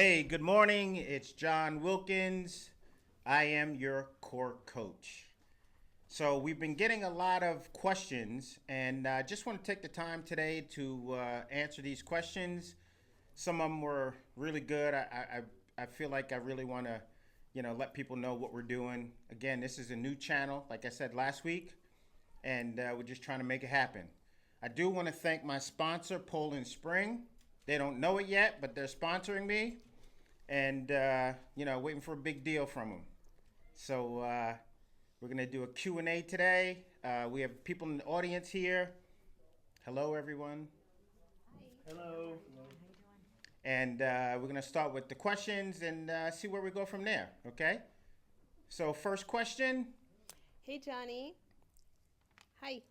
Hey, good morning. It's John Wilkins. I am your core coach. So, we've been getting a lot of questions, and I just want to take the time today to answer these questions. Some of them were really good. I feel like I really want to, let people know what we're doing. Again, this is a new channel, like I said last week, and we're just trying to make it happen. I do want to thank my sponsor, Poland Spring. They don't know it yet, but they're sponsoring me, and waiting for a big deal from them. So we're gonna do a Q&A today. We have people in the audience here. Hello, everyone. Hello. And we're gonna start with the questions and see where we go from there. Okay. So first question. Hey, Johnny. Hi.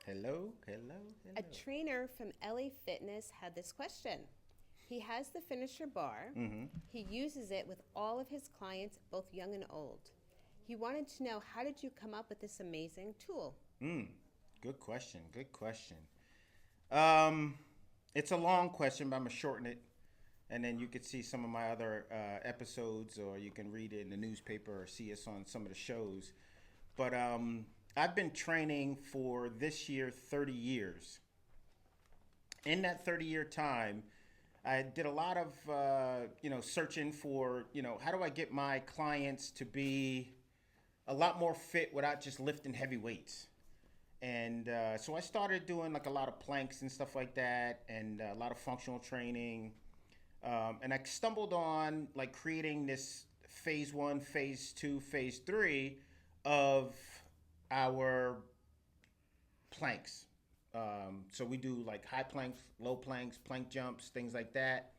Hello, hello, A hello. trainer from LA Fitness had this question. He has the finisher bar. He uses it with all of his clients, both young and old. He wanted to know, how did you come up with this amazing tool? Good question. Good question. Um, it's a long question, but I'm gonna shorten it, and then you could see some of my other episodes, or you can read it in the newspaper or see us on some of the shows. But I've been training for this year 30 years. In that 30-year time, I did a lot of searching for how do I get my clients to be a lot more fit without just lifting heavy weights. And so I started doing like a lot of planks and stuff like that, and a lot of functional training. And I stumbled on like creating this phase one, phase two, phase three of our planks. So we do like high planks, low planks, plank jumps, things like that.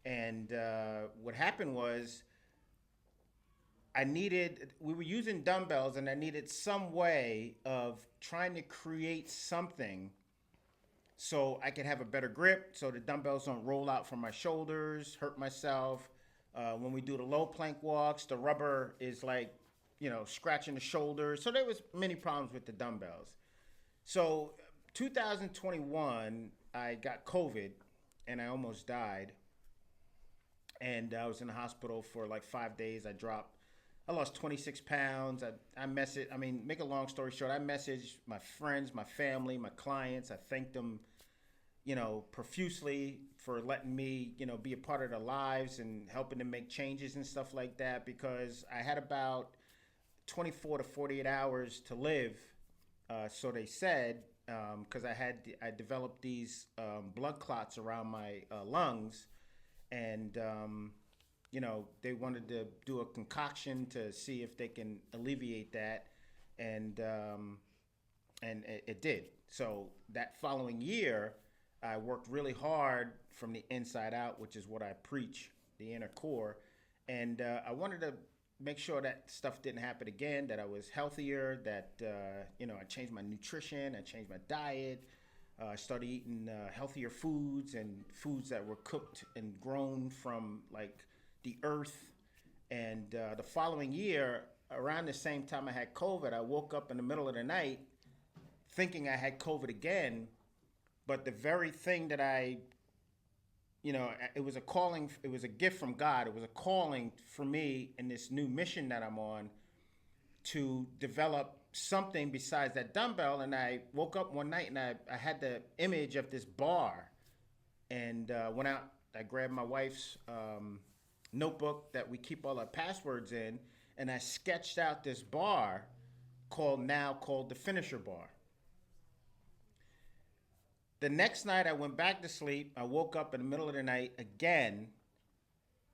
And what happened was we were using dumbbells, and I needed some way of trying to create something so I could have a better grip, so the dumbbells don't roll out from my shoulders, hurt myself. When we do the low plank walks, the rubber is like, scratching the shoulders. So there was many problems with the dumbbells. So 2021, I got COVID and I almost died. And I was in the hospital for like 5 days. I lost 26 pounds. Make a long story short, I messaged my friends, my family, my clients. I thanked them, profusely for letting me, be a part of their lives and helping them make changes and stuff like that, because I had about 24 to 48 hours to live. So they said, because I developed these blood clots around my lungs, and they wanted to do a concoction to see if they can alleviate that, and it did. So that following year, I worked really hard from the inside out, which is what I preach, the inner core, and I wanted to make sure that stuff didn't happen again. That I was healthier. That I changed my nutrition. I changed my diet. I started eating healthier foods, and foods that were cooked and grown from like the earth. And the following year, around the same time I had COVID, I woke up in the middle of the night thinking I had COVID again. But the very thing that it was a calling, it was a gift from God. It was a calling for me in this new mission that I'm on, to develop something besides that dumbbell. And I woke up one night and I had the image of this bar, and went out. I grabbed my wife's notebook that we keep all our passwords in, and I sketched out this bar called the finisher bar. The next night I went back to sleep. I woke up in the middle of the night again,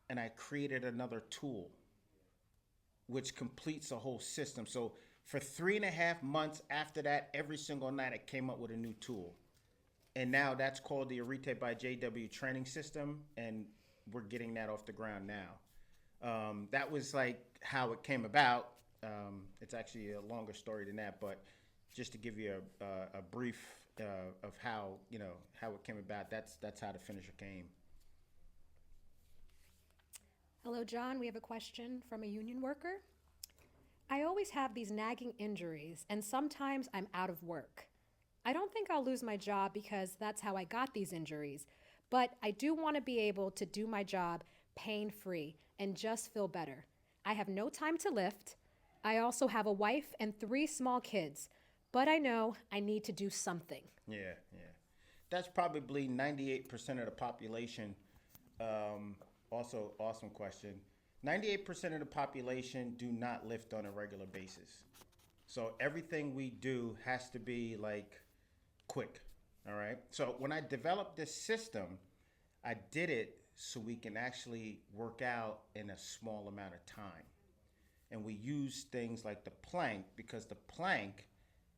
and I created another tool which completes a whole system. So for 3.5 months after that, every single night I came up with a new tool. And now that's called the Arete by JW training system, and we're getting that off the ground now. That was like how it came about. It's actually a longer story than that, but just to give you a brief of how it came about. That's how the finisher came. Hello, John. We have a question from a union worker. I always have these nagging injuries, and sometimes I'm out of work. I don't think I'll lose my job because that's how I got these injuries, but I do want to be able to do my job pain-free, and just feel better. I have no time to lift. I also have a wife and 3 small kids, but I know I need to do something. Yeah, yeah. That's probably 98% of the population. Also, awesome question. 98% of the population do not lift on a regular basis. So everything we do has to be like quick. All right. So when I developed this system, I did it so we can actually work out in a small amount of time. And we use things like the plank because the plank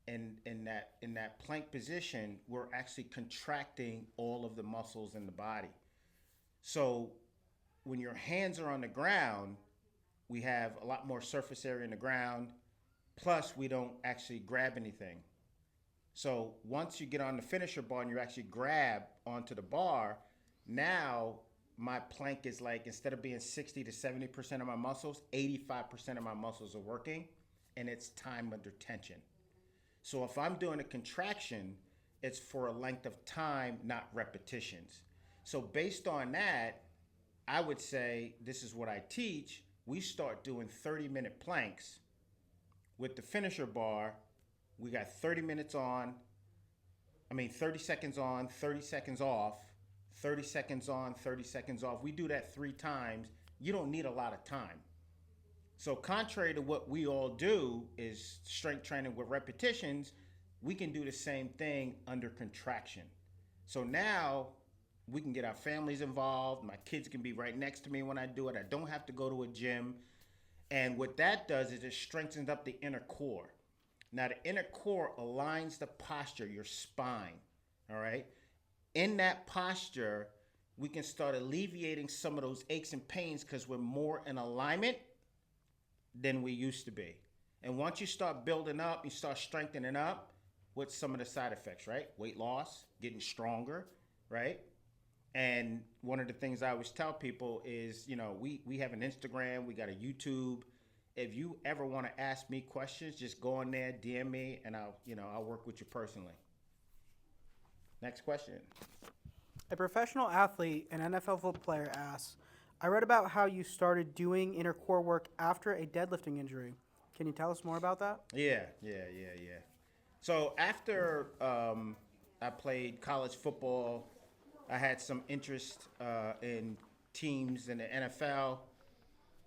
in that plank position, we're actually contracting all of the muscles in the body. So when your hands are on the ground, we have a lot more surface area in the ground. Plus, we don't actually grab anything. So once you get on the finisher bar and you actually grab onto the bar, now my plank is like, instead of being 60 to 70% of my muscles, 85% of my muscles are working, and it's time under tension. So if I'm doing a contraction, it's for a length of time, not repetitions. So based on that, I would say, this is what I teach. We start doing 30-minute planks with the finisher bar. We got 30 seconds on, 30 seconds off, 30 seconds on, 30 seconds off. We do that 3 times. You don't need a lot of time. So contrary to what we all do is strength training with repetitions, we can do the same thing under contraction. So now we can get our families involved. My kids can be right next to me when I do it. I don't have to go to a gym. And what that does is it strengthens up the inner core. Now the inner core aligns the posture, your spine, all right? In that posture, we can start alleviating some of those aches and pains because we're more in alignment than we used to be. And once you start building up, you start strengthening up, what's some of the side effects, right? Weight loss, getting stronger, right? And one of the things I always tell people is, we have an Instagram, we got a YouTube. If you ever want to ask me questions, just go on there, DM me, and I'll work with you personally. Next question. A professional athlete and NFL football player asks, I read about how you started doing inner core work after a deadlifting injury. Can you tell us more about that? Yeah. So after I played college football, I had some interest in teams in the NFL.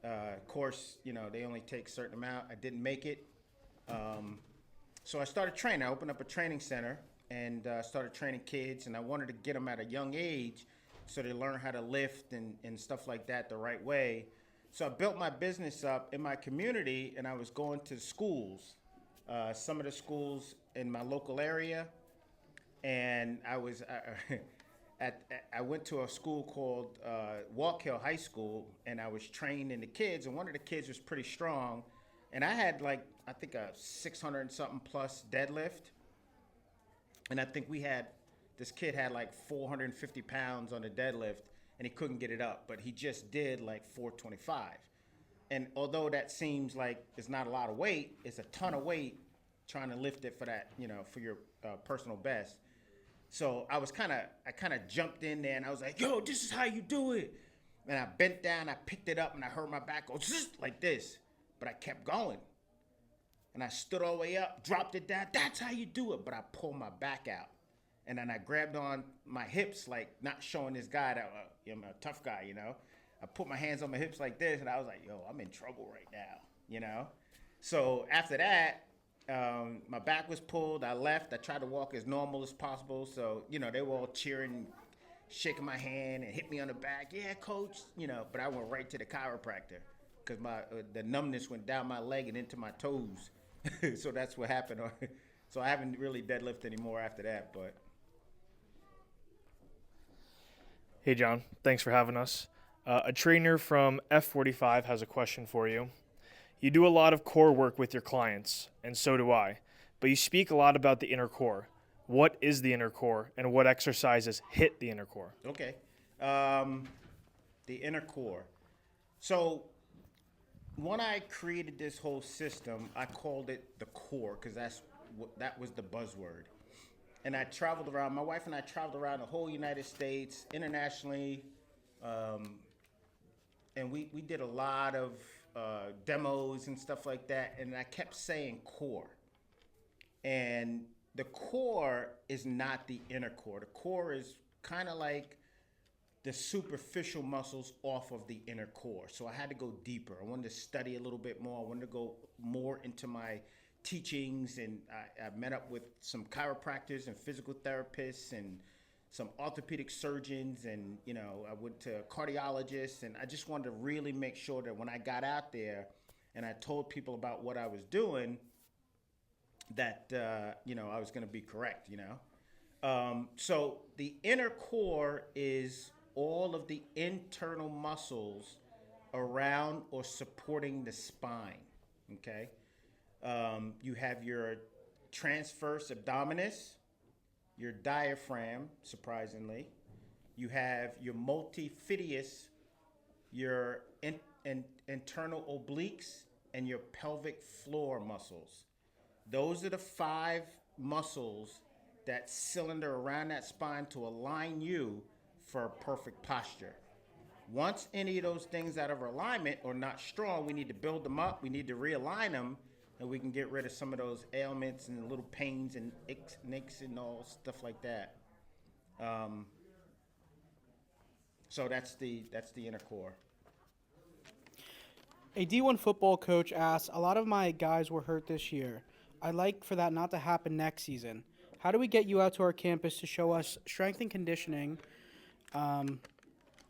Of course, they only take a certain amount. I didn't make it. So I started training. I opened up a training center and started training kids, and I wanted to get them at a young age so they learn how to lift and stuff like that the right way. So I built my business up in my community, and I was going to schools, some of the schools in my local area, and I went to a school called Walk Hill High School, and I was training the kids, and one of the kids was pretty strong, and I had I think a 600 and something plus deadlift, and I think this kid had 450 pounds on the deadlift, and he couldn't get it up, but he just did 425. And although that seems like it's not a lot of weight, it's a ton of weight trying to lift it for that, for your personal best. So I kind of jumped in there and I was like, yo, this is how you do it. And I bent down, I picked it up, and I heard my back go like this, but I kept going. And I stood all the way up, dropped it down. That's how you do it. But I pulled my back out. And then I grabbed on my hips, not showing this guy that I'm a tough guy, I put my hands on my hips like this, and I was like, yo, I'm in trouble right now, So after that, my back was pulled. I left. I tried to walk as normal as possible. So, they were all cheering, shaking my hand and hit me on the back. Yeah, coach, but I went right to the chiropractor because the numbness went down my leg and into my toes. So that's what happened. So I haven't really deadlifted anymore after that, but. Hey, John. Thanks for having us. A trainer from F45 has a question for you. You do a lot of core work with your clients, and so do I, but you speak a lot about the inner core. What is the inner core, and what exercises hit the inner core? Okay. The inner core. So when I created this whole system, I called it the core because that was the buzzword. And I traveled around, my wife and I traveled around the whole United States, internationally, and we did a lot of demos and stuff like that, and I kept saying core. And the core is not the inner core. The core is kind of like the superficial muscles off of the inner core. So I had to go deeper. I wanted to study a little bit more. I wanted to go more into my teachings, and I met up with some chiropractors and physical therapists and some orthopedic surgeons, and I went to cardiologists, and I just wanted to really make sure that when I got out there and I told people about what I was doing, that I was going to be correct. So the inner core is all of the internal muscles around or supporting the spine. Okay, you have your transverse abdominis, your diaphragm, surprisingly. You have your multifidus, your internal obliques, and your pelvic floor muscles. Those are the 5 muscles that cylinder around that spine to align you for perfect posture. Once any of those things out of alignment or not strong, we need to build them up. We need to realign them, and we can get rid of some of those ailments and little pains and aches and all stuff like that. So that's the inner core. A D1 football coach asks, a lot of my guys were hurt this year. I'd like for that not to happen next season. How do we get you out to our campus to show us strength and conditioning,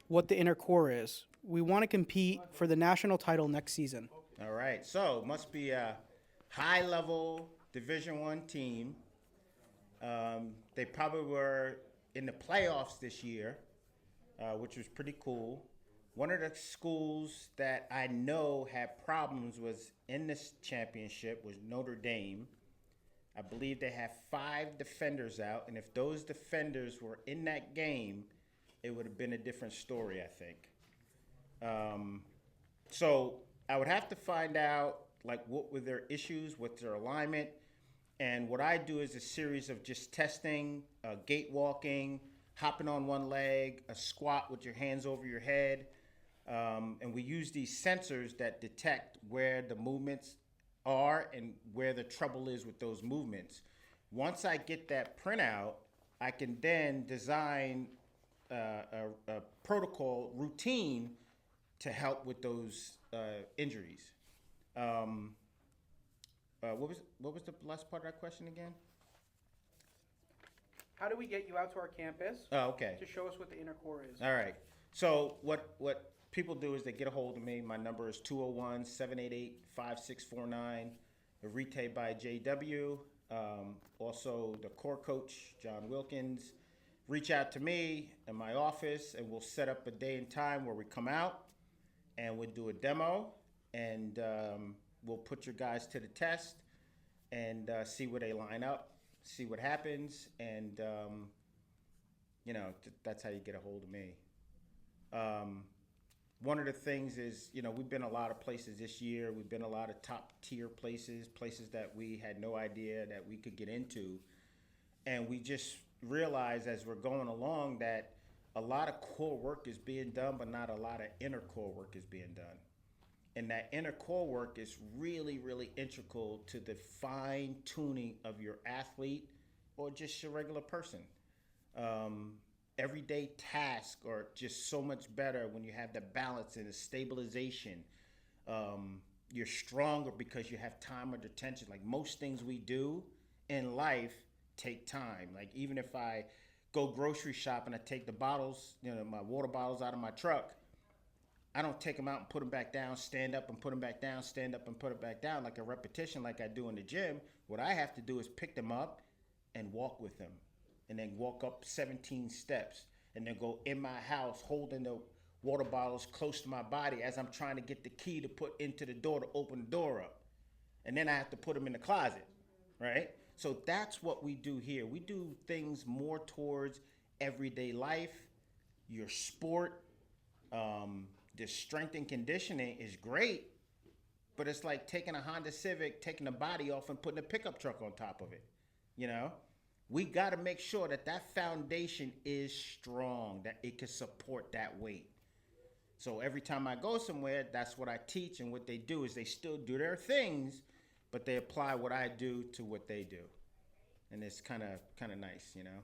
what the inner core is? We want to compete for the national title next season. All right. So must be a high-level Division I team. They probably were in the playoffs this year, which was pretty cool. One of the schools that I know had problems was in this championship was Notre Dame. I believe they have 5 defenders out, and if those defenders were in that game, it would have been a different story, I think. So I would have to find out what were their issues, what's their alignment, and what I do is a series of just testing, gait walking, hopping on one leg, a squat with your hands over your head. And we use these sensors that detect where the movements are and where the trouble is with those movements. Once I get that printout, I can then design a protocol routine to help with those injuries. What was the last part of that question again? How do we get you out to our campus Oh, okay. to show us what the inner core is? All right. So what people do is they get a hold of me. My number is 201-788-5649. Retail by JW. Also the core coach, John Wilkins. Reach out to me in my office, and we'll set up a day and time where we come out and we'll do a demo, and we'll put your guys to the test and see where they line up, see what happens, and that's how you get a hold of me. One of the things is, we've been a lot of places this year. We've been a lot of top tier places that we had no idea that we could get into. And we just realized as we're going along that a lot of core work is being done, but not a lot of inner core work is being done. And that inner core work is really, really integral to the fine tuning of your athlete or just your regular person. Everyday tasks are just so much better when you have the balance and the stabilization. You're stronger because you have time under tension. Like most things we do in life take time. Like even if I go grocery shopping, I take the bottles, my water bottles out of my truck. I don't take them out and put them back down, stand up and put them back down, stand up and put it back down like a repetition like I do in the gym. What I have to do is pick them up and walk with them, and then walk up 17 steps, and then go in my house holding the water bottles close to my body as I'm trying to get the key to put into the door to open the door up. And then I have to put them in the closet, right? So that's what we do here. We do things more towards everyday life, your sport. The strength and conditioning is great, but it's like taking a Honda Civic, taking the body off and putting a pickup truck on top of it. We got to make sure that foundation is strong, that it can support that weight. So every time I go somewhere, that's what I teach, and what they do is they still do their things, but they apply what I do to what they do. And it's kind of nice, you know.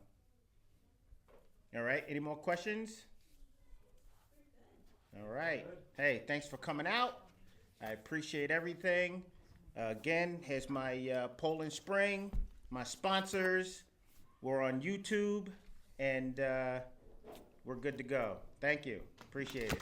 All right, any more questions? All right. Hey, thanks for coming out. I appreciate everything. Again, here's my Poland Spring, my sponsors. We're on YouTube, and we're good to go. Thank you. Appreciate it.